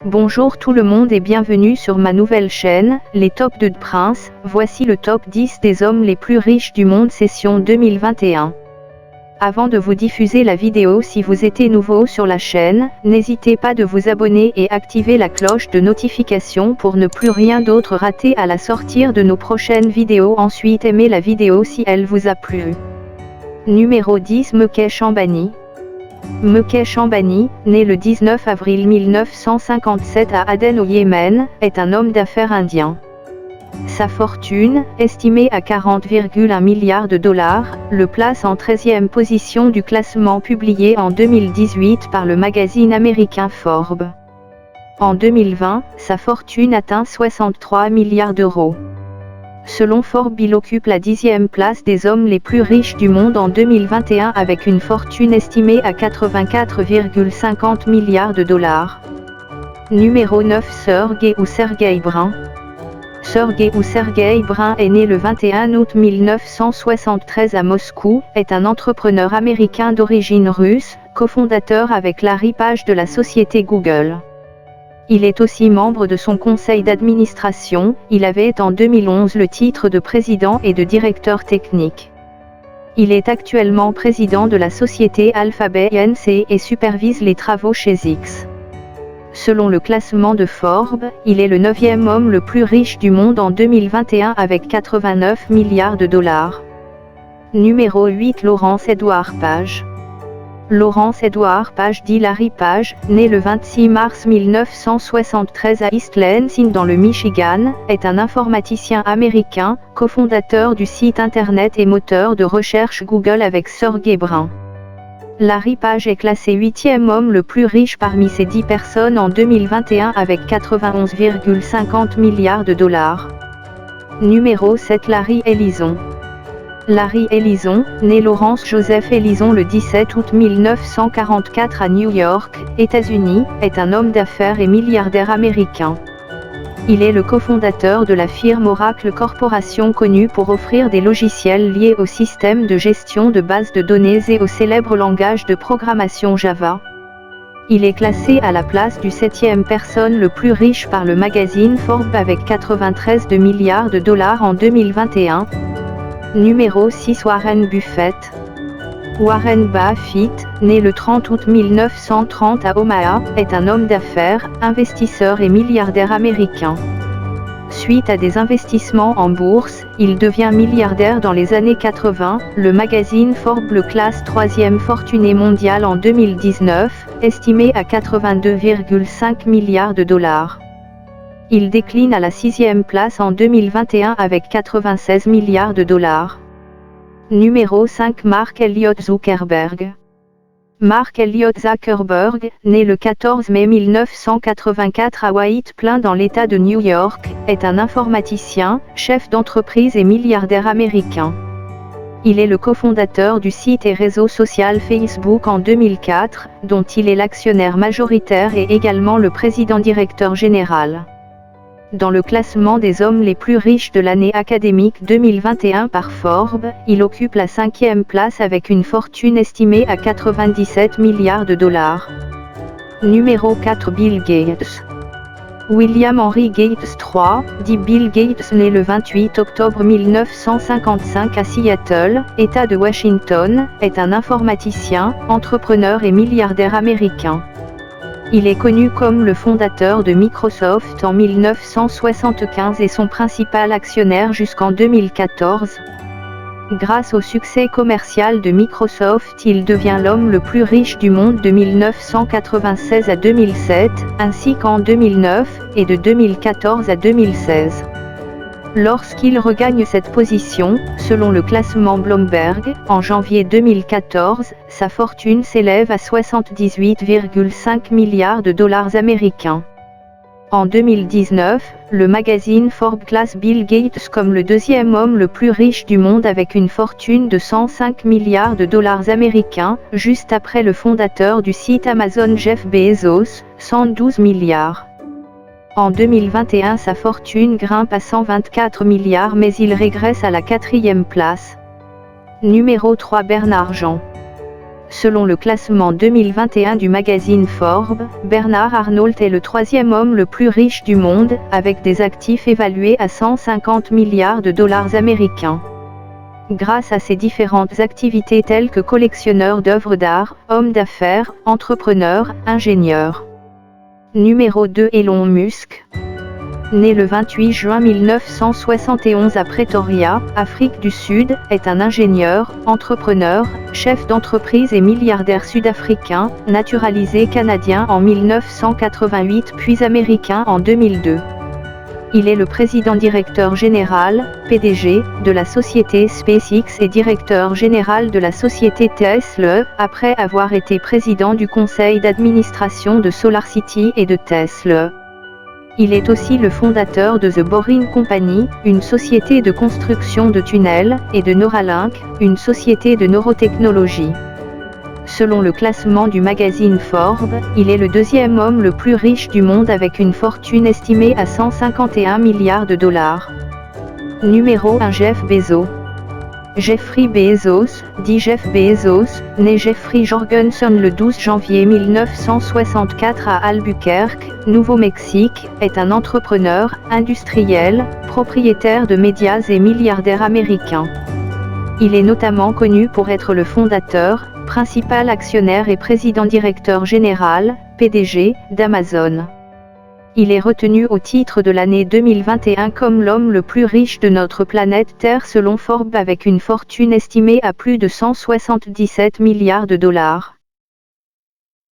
Bonjour tout le monde et bienvenue sur ma nouvelle chaîne, les Top 2 de Prince. Voici le top 10 des hommes les plus riches du monde session 2021. Avant de vous diffuser la vidéo, si vous êtes nouveau sur la chaîne, n'hésitez pas de vous abonner et activer la cloche de notification pour ne plus rien d'autre rater à la sortie de nos prochaines vidéos. Ensuite, aimez la vidéo si elle vous a plu. Numéro 10, Mukesh Ambani. Mukesh Ambani, né le 19 avril 1957 à Aden au Yémen, est un homme d'affaires indien. Sa fortune, estimée à 40,1 milliards de dollars, le place en 13e position du classement publié en 2018 par le magazine américain Forbes. En 2020, sa fortune atteint 63 milliards d'euros. Selon Forbes, il occupe la 10e place des hommes les plus riches du monde en 2021 avec une fortune estimée à 84,50 milliards de dollars. Numéro 9, Sergey Brin. Sergey Brin est né le 21 août 1973 à Moscou, est un entrepreneur américain d'origine russe, cofondateur avec Larry Page de la société Google. Il est aussi membre de son conseil d'administration. Il avait en 2011 le titre de président et de directeur technique. Il est actuellement président de la société Alphabet Inc. et supervise les travaux chez X. Selon le classement de Forbes, il est le 9e homme le plus riche du monde en 2021 avec 89 milliards de dollars. Numéro 8, Lawrence Edward Page. Lawrence Edward Page dit Larry Page, né le 26 mars 1973 à East Lansing dans le Michigan, est un informaticien américain, cofondateur du site internet et moteur de recherche Google avec Sergey Brin. Larry Page est classé 8e homme le plus riche parmi ces 10 personnes en 2021 avec 91,50 milliards de dollars. Numéro 7, Larry Ellison. Larry Ellison, né Lawrence Joseph Ellison le 17 août 1944 à New York, États-Unis, est un homme d'affaires et milliardaire américain. Il est le cofondateur de la firme Oracle Corporation connue pour offrir des logiciels liés au système de gestion de bases de données et au célèbre langage de programmation Java. Il est classé à la place du 7e personne le plus riche par le magazine Forbes avec 93 milliards de dollars en 2021. Numéro 6, Warren Buffett. Warren Buffett, né le 30 août 1930 à Omaha, est un homme d'affaires, investisseur et milliardaire américain. Suite à des investissements en bourse, il devient milliardaire dans les années 80. Le magazine Forbes le classe 3e fortuné mondial en 2019, estimé à 82,5 milliards de dollars. Il décline à la 6e place en 2021 avec 96 milliards de dollars. Numéro 5, Mark Elliott Zuckerberg. Mark Elliott Zuckerberg, né le 14 mai 1984 à White Plains dans l'État de New York, est un informaticien, chef d'entreprise et milliardaire américain. Il est le cofondateur du site et réseau social Facebook en 2004, dont il est l'actionnaire majoritaire et également le président-directeur général. Dans le classement des hommes les plus riches de l'année académique 2021 par Forbes, il occupe la 5e place avec une fortune estimée à 97 milliards de dollars. Numéro 4, Bill Gates. William Henry Gates III, dit Bill Gates, né le 28 octobre 1955 à Seattle, État de Washington, est un informaticien, entrepreneur et milliardaire américain. Il est connu comme le fondateur de Microsoft en 1975 et son principal actionnaire jusqu'en 2014. Grâce au succès commercial de Microsoft, il devient l'homme le plus riche du monde de 1996 à 2007, ainsi qu'en 2009, et de 2014 à 2016. Lorsqu'il regagne cette position, selon le classement Bloomberg, en janvier 2014, sa fortune s'élève à 78,5 milliards de dollars américains. En 2019, le magazine Forbes classe Bill Gates comme le 2e homme le plus riche du monde avec une fortune de 105 milliards de dollars américains, juste après le fondateur du site Amazon Jeff Bezos, 112 milliards. En 2021, sa fortune grimpe à 124 milliards mais il régresse à la 4e place. Numéro 3, Bernard Jean. Selon le classement 2021 du magazine Forbes, Bernard Arnault est le troisième homme le plus riche du monde, avec des actifs évalués à 150 milliards de dollars américains. Grâce à ses différentes activités telles que collectionneur d'œuvres d'art, homme d'affaires, entrepreneur, ingénieur. Numéro 2 Elon Musk. Né le 28 juin 1971 à Pretoria, Afrique du Sud, est un ingénieur, entrepreneur, chef d'entreprise et milliardaire sud-africain, naturalisé canadien en 1988 puis américain en 2002. Il est le président-directeur général, PDG, de la société SpaceX et directeur général de la société Tesla, après avoir été président du conseil d'administration de SolarCity et de Tesla. Il est aussi le fondateur de The Boring Company, une société de construction de tunnels, et de Neuralink, une société de neurotechnologie. Selon le classement du magazine Forbes, il est le deuxième homme le plus riche du monde avec une fortune estimée à 151 milliards de dollars. Numéro 1 Jeff Bezos. Jeffrey Bezos, dit Jeff Bezos, né Jeffrey Jorgensen le 12 janvier 1964 à Albuquerque, Nouveau-Mexique, est un entrepreneur, industriel, propriétaire de médias et milliardaire américain. Il est notamment connu pour être le fondateur, principal actionnaire et président-directeur général, PDG, d'Amazon. Il est retenu au titre de l'année 2021 comme l'homme le plus riche de notre planète Terre selon Forbes avec une fortune estimée à plus de 177 milliards de dollars.